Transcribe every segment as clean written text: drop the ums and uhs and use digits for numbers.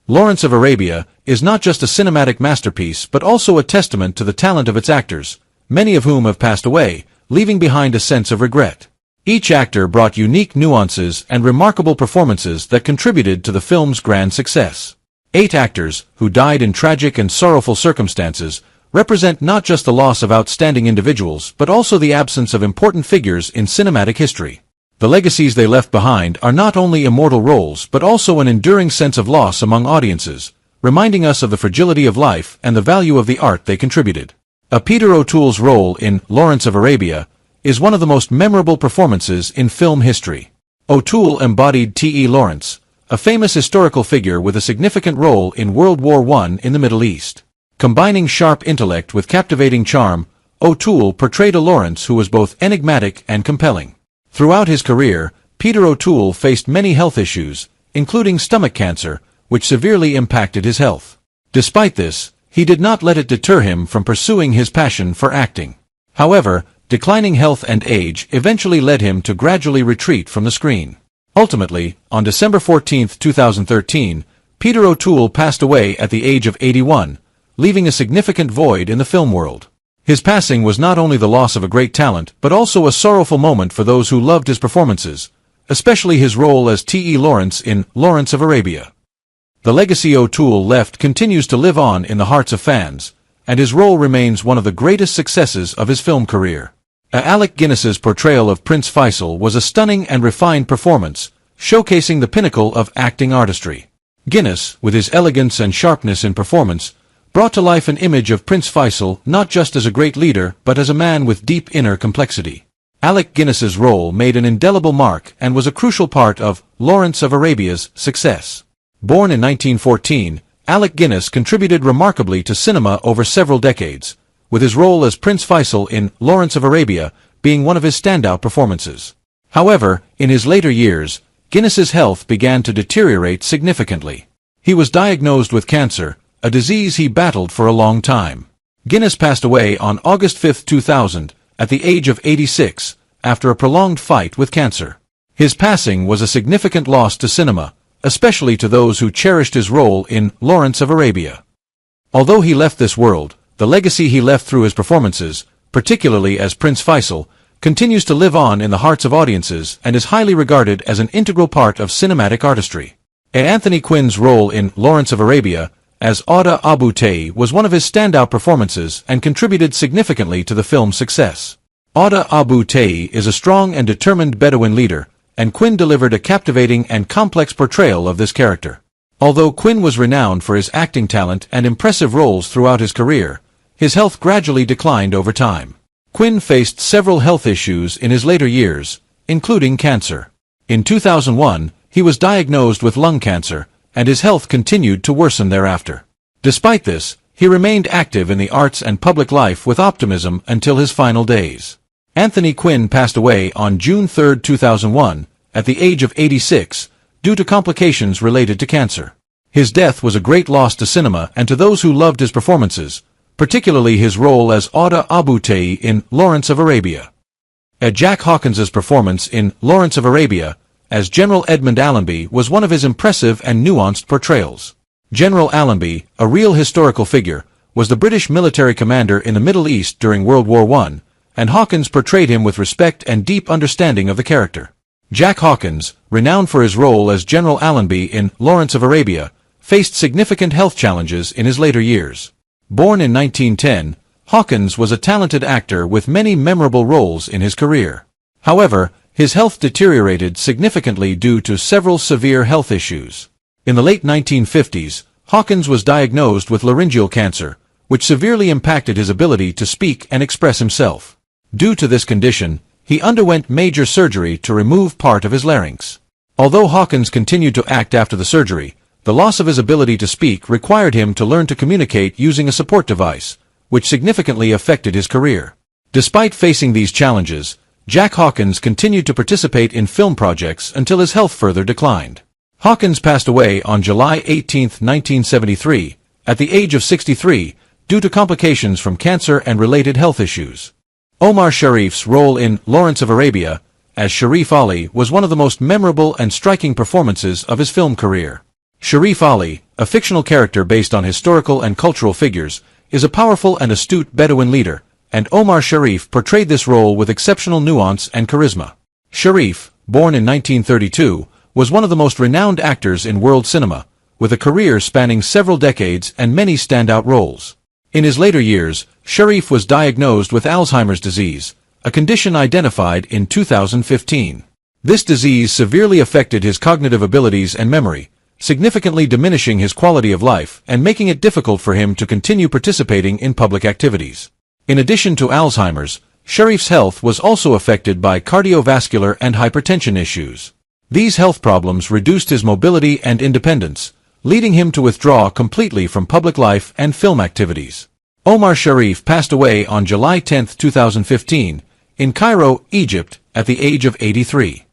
Lawrence of Arabia is not just a cinematic masterpiece but also a testament to the talent of its actors, many of whom have passed away, leaving behind a sense of regret. Each actor brought unique nuances and remarkable performances that contributed to the film's grand success. 8 actors, who died in tragic and sorrowful circumstances, represent not just the loss of outstanding individuals but also the absence of important figures in cinematic history. The legacies they left behind are not only immortal roles but also an enduring sense of loss among audiences, reminding us of the fragility of life and the value of the art they contributed. Peter O'Toole's role in Lawrence of Arabia is one of the most memorable performances in film history. O'Toole embodied T.E. Lawrence, a famous historical figure with a significant role in World War I in the Middle East. Combining sharp intellect with captivating charm, O'Toole portrayed a Lawrence who was both enigmatic and compelling. Throughout his career, Peter O'Toole faced many health issues, including stomach cancer, which severely impacted his health. Despite this, he did not let it deter him from pursuing his passion for acting. However, declining health and age eventually led him to gradually retreat from the screen. Ultimately, on December 14, 2013, Peter O'Toole passed away at the age of 81, leaving a significant void in the film world. His passing was not only the loss of a great talent but also a sorrowful moment for those who loved his performances, especially his role as T.E. Lawrence in Lawrence of Arabia. The legacy O'Toole left continues to live on in the hearts of fans, and his role remains one of the greatest successes of his film career. Alec Guinness's portrayal of Prince Faisal was a stunning and refined performance, showcasing the pinnacle of acting artistry. Guinness, with his elegance and sharpness in performance, brought to life an image of Prince Faisal not just as a great leader but as a man with deep inner complexity. Alec Guinness's role made an indelible mark and was a crucial part of Lawrence of Arabia's success. Born in 1914, Alec Guinness contributed remarkably to cinema over several decades, with his role as Prince Faisal in Lawrence of Arabia being one of his standout performances. However, in his later years, Guinness's health began to deteriorate significantly. He was diagnosed with cancer, a disease he battled for a long time. Guinness passed away on August 5, 2000, at the age of 86, after a prolonged fight with cancer. His passing was a significant loss to cinema, especially to those who cherished his role in Lawrence of Arabia. Although he left this world, the legacy he left through his performances, particularly as Prince Faisal, continues to live on in the hearts of audiences and is highly regarded as an integral part of cinematic artistry. Anthony Quinn's role in Lawrence of Arabia as Auda Abu Tay was one of his standout performances and contributed significantly to the film's success. Auda Abu Tay is a strong and determined Bedouin leader, and Quinn delivered a captivating and complex portrayal of this character. Although Quinn was renowned for his acting talent and impressive roles throughout his career, his health gradually declined over time. Quinn faced several health issues in his later years, including cancer. In 2001, he was diagnosed with lung cancer, and his health continued to worsen thereafter. Despite this, he remained active in the arts and public life with optimism until his final days. Anthony Quinn passed away on June 3, 2001, at the age of 86, due to complications related to cancer. His death was a great loss to cinema and to those who loved his performances, particularly his role as Auda Abu Tay in Lawrence of Arabia. Jack Hawkins's performance in Lawrence of Arabia as General Edmund Allenby was one of his impressive and nuanced portrayals. General Allenby, a real historical figure, was the British military commander in the Middle East during World War I, and Hawkins portrayed him with respect and deep understanding of the character. Jack Hawkins, renowned for his role as General Allenby in Lawrence of Arabia, faced significant health challenges in his later years. Born in 1910, Hawkins was a talented actor with many memorable roles in his career. However, his health deteriorated significantly due to several severe health issues. In the late 1950s, Hawkins was diagnosed with laryngeal cancer, which severely impacted his ability to speak and express himself. Due to this condition, he underwent major surgery to remove part of his larynx. Although Hawkins continued to act after the surgery, the loss of his ability to speak required him to learn to communicate using a support device, which significantly affected his career. Despite facing these challenges, Jack Hawkins continued to participate in film projects until his health further declined. Hawkins passed away on July 18, 1973, at the age of 63, due to complications from cancer and related health issues. Omar Sharif's role in Lawrence of Arabia as Sharif Ali was one of the most memorable and striking performances of his film career. Sharif Ali, a fictional character based on historical and cultural figures, is a powerful and astute Bedouin leader, and Omar Sharif portrayed this role with exceptional nuance and charisma. Sharif, born in 1932, was one of the most renowned actors in world cinema, with a career spanning several decades and many standout roles. In his later years, Sharif was diagnosed with Alzheimer's disease, a condition identified in 2015. This disease severely affected his cognitive abilities and memory, significantly diminishing his quality of life and making it difficult for him to continue participating in public activities. In addition to Alzheimer's, Sharif's health was also affected by cardiovascular and hypertension issues. These health problems reduced his mobility and independence, leading him to withdraw completely from public life and film activities. Omar Sharif passed away on July 10, 2015, in Cairo, Egypt, at the age of 83.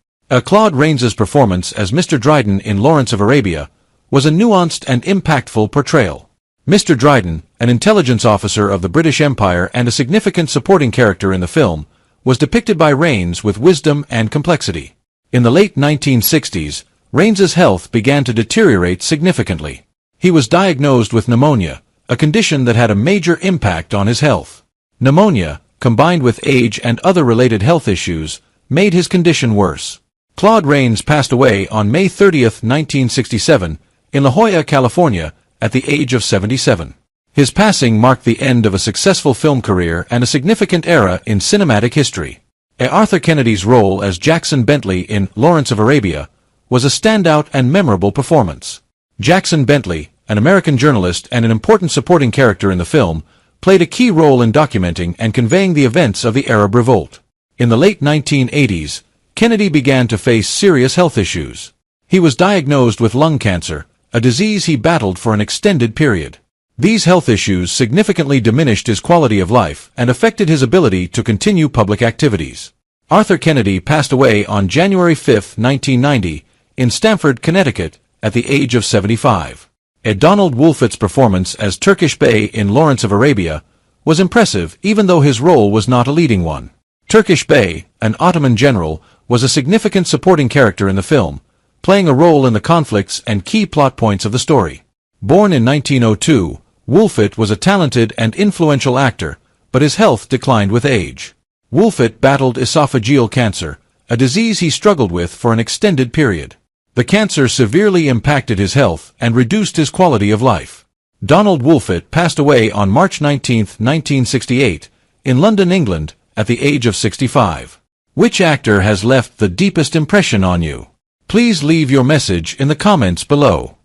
Claude Rains's performance as Mr. Dryden in Lawrence of Arabia was a nuanced and impactful portrayal. Mr. Dryden, an intelligence officer of the British Empire and a significant supporting character in the film, was depicted by Rains with wisdom and complexity. In the late 1960s, Rains's health began to deteriorate significantly. He was diagnosed with pneumonia, a condition that had a major impact on his health. Pneumonia, combined with age and other related health issues, made his condition worse. Claude Rains passed away on May 30, 1967, in La Jolla, California, at the age of 77. His passing marked the end of a successful film career and a significant era in cinematic history. Arthur Kennedy's role as Jackson Bentley in Lawrence of Arabia was a standout and memorable performance. Jackson Bentley, an American journalist and an important supporting character in the film, played a key role in documenting and conveying the events of the Arab Revolt. In the late 1980s, Kennedy began to face serious health issues. He was diagnosed with lung cancer, a disease he battled for an extended period. These health issues significantly diminished his quality of life and affected his ability to continue public activities. Arthur Kennedy passed away on January 5, 1990, in Stamford, Connecticut, at the age of 75. Donald Wolfett's performance as Turkish Bey in Lawrence of Arabia was impressive even though his role was not a leading one. Turkish Bey, an Ottoman general, was a significant supporting character in the film, playing a role in the conflicts and key plot points of the story. Born in 1902, Wolfett was a talented and influential actor, but his health declined with age. Wolfett battled esophageal cancer, a disease he struggled with for an extended period. The cancer severely impacted his health and reduced his quality of life. Donald Wolfett passed away on March 19, 1968, in London, England, at the age of 65. Which actor has left the deepest impression on you? Please leave your message in the comments below.